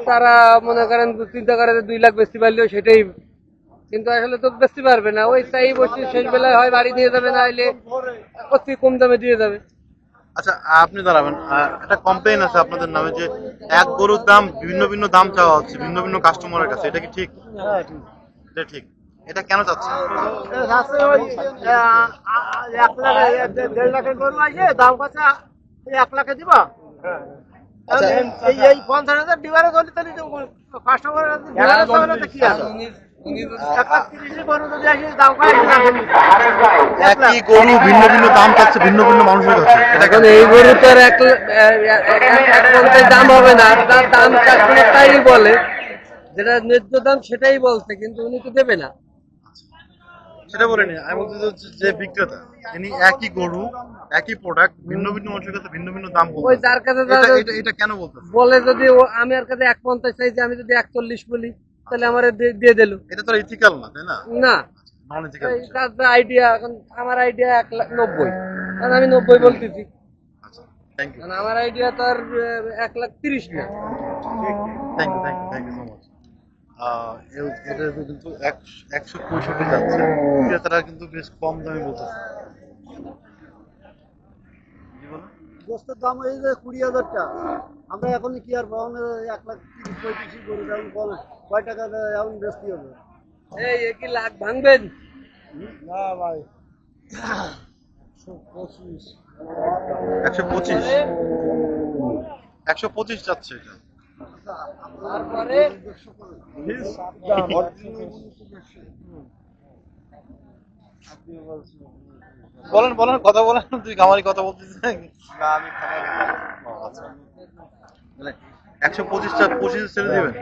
তারা মনে করেন চিন্তা করে যে 2 লাখ বেচতে পারলেও সেটাই, কিন্তু আসলে তো বেচতে পারবে না। ওই চাই বসে শেষ বেলায় হয় বাড়ি দিয়ে যাবে, না হলে অতি কম দামে দিয়ে যাবে। আচ্ছা, আপনি দাঁড়াবেন। একটা কমপ্লেইন আছে আপনাদের নামে যে এক গরুর দাম ভিন্ন ভিন্ন দাম চাওয়া হচ্ছে ভিন্ন ভিন্ন কাস্টমারের কাছে, এটা কি ঠিক? এটা ঠিক। এটা কেন চাচ্ছেন? রাস্তায় ওই 1 লাখ 1.5 লাখের গরু আছে, দাম কত? 1 লাখে দিবা? আচ্ছা, এই 50,000 ডিভারে গলি তাহলে কাস্টমার ডিভারে যাবে না তো কি আছে? উনি 1,30,000 গরু যদি আসে দাম কয়? একই গরু ভিন্ন ভিন্ন দাম চাচ্ছে ভিন্ন ভিন্ন মানুষের কাছে, এটা এখন কেন? এই গরু তো আর এক পঞ্চাশ দাম হবে না, তার দাম কাস্টমার তাই বলে, যেটা ন্যায্য দাম সেটাই বলছে, কিন্তু উনি তো দেবে না। সেটা বলিনি, আমি বলতে চাচ্ছি যে বিক্রেতা তিনি একই গরু একই প্রোডাক্ট ভিন্ন ভিন্ন মানুষের কাছে ভিন্ন ভিন্ন দাম ওই বলতেছে। যার কাছে এটা এটা এটা কেন বলতেছে? বলে, যদি আমি আর কাছে 1.50 চাইছি, আমি যদি 1.40 বলি, তাহলে আমার দিয়ে দিল। এটা তো ইথিক্যাল না, তাই না? না, নন ইথিক্যাল এই বিষয়। তার আইডিয়া, এখন আমার আইডিয়া 1,90,000, কারণ আমি 90 বলতেছি, আচ্ছা, থ্যাংক ইউ, কারণ আমার আইডিয়া তো আর 1,30,000 না। Thank you so much. এটা কিন্তু 165 যাচ্ছে, বিক্রেতারা কিন্তু বেশ কম দামে বলতেছে। কি বলেন? গোস্তের দাম এই যে 20,000 টাকা, আমরা এখন কি আর পাবো না? 1,30,000 35,000 গরু দাম কয় টাকা এখন বেশি হবে? এই কি লাখ ভাঙবেন? না ভাই, 125। 125 125 যাচ্ছে এটা। তারপরে বলেন বলেন, কথা বলেন, তুই খামারি কথা বলতেছিস নাকি? না, আমি খাবার আচ্ছা, মানে 125 ছেড়ে দিবেন,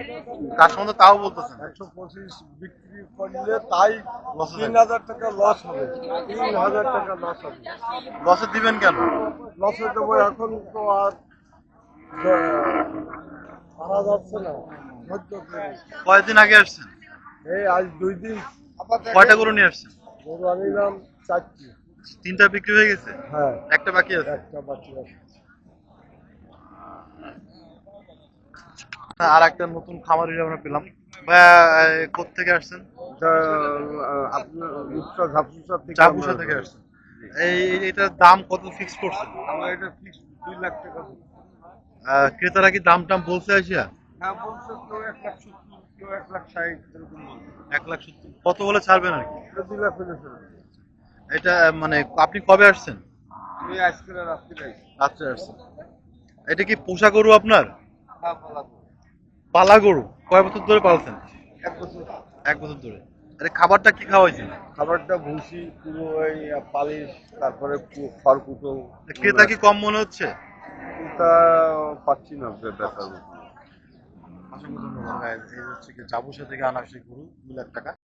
কাস্টমার তো তাও বলতেছেন 125 বিক্রি করলে তাই লস 3,000 টাকা লস হবে। 3,000 টাকা লস হবে। লসে দিবেন কেন? লসে দেবো এখন তো আর পারা যাচ্ছে না। ধৈর্য ধরে। কয়েকদিন আগে আসছেন? এই আজ 2 দিন কয়টা গরু নিয়ে আসছেন? গরু আনিলাম 4টি। 3টা বিক্রি হয়ে গেছে, হ্যাঁ, একটা বাকি আছে। একটা বাচ্চা আছে। আর একটা নতুন খামারি আমরা পেলাম। ভাইয়া, কোত্থেকে আসছেন? এটা আপনার উৎসব ঝাপসা থেকে চাপুসা থেকে আসছেন। এটার দাম কত ফিক্স করছেন? আমরা এটা ফিক্স 2 লাখ টাকা। ক্রেতারা কি দাম টাম বলছে আসিয়া? হ্যাঁ বলছে, কেউ 1,70,000, কেউ 1,60,000 এরকম বলছে। 1,70,000 কত বলে ছাড়বেন আর কি? এটা 2 লাখ হলে চলে। এটা মানে আপনি কবে আসছেন? এই আজকে রাত্রে রাত্রে আসছেন। এটা কি পোষা গরু আপনার? হ্যাঁ বলা তো। পালা গরু? কয় বছর ধরে পালছেন? 1 বছর। 1 বছর ধরে। আরে খাবারটা কি খাওয়াইছেন? খাবারটা ভুসি পুরো ওই পালিশ, তারপরে খড়কুটো। ক্রেতা কি কম মনে হচ্ছে? ওটা পাচ্ছি না ব্যাপার। অসংখ্য ধন্যবাদ ভাই। এই হচ্ছে কি চাপুসা থেকে আনা সেই গরু 2 লাখ টাকা।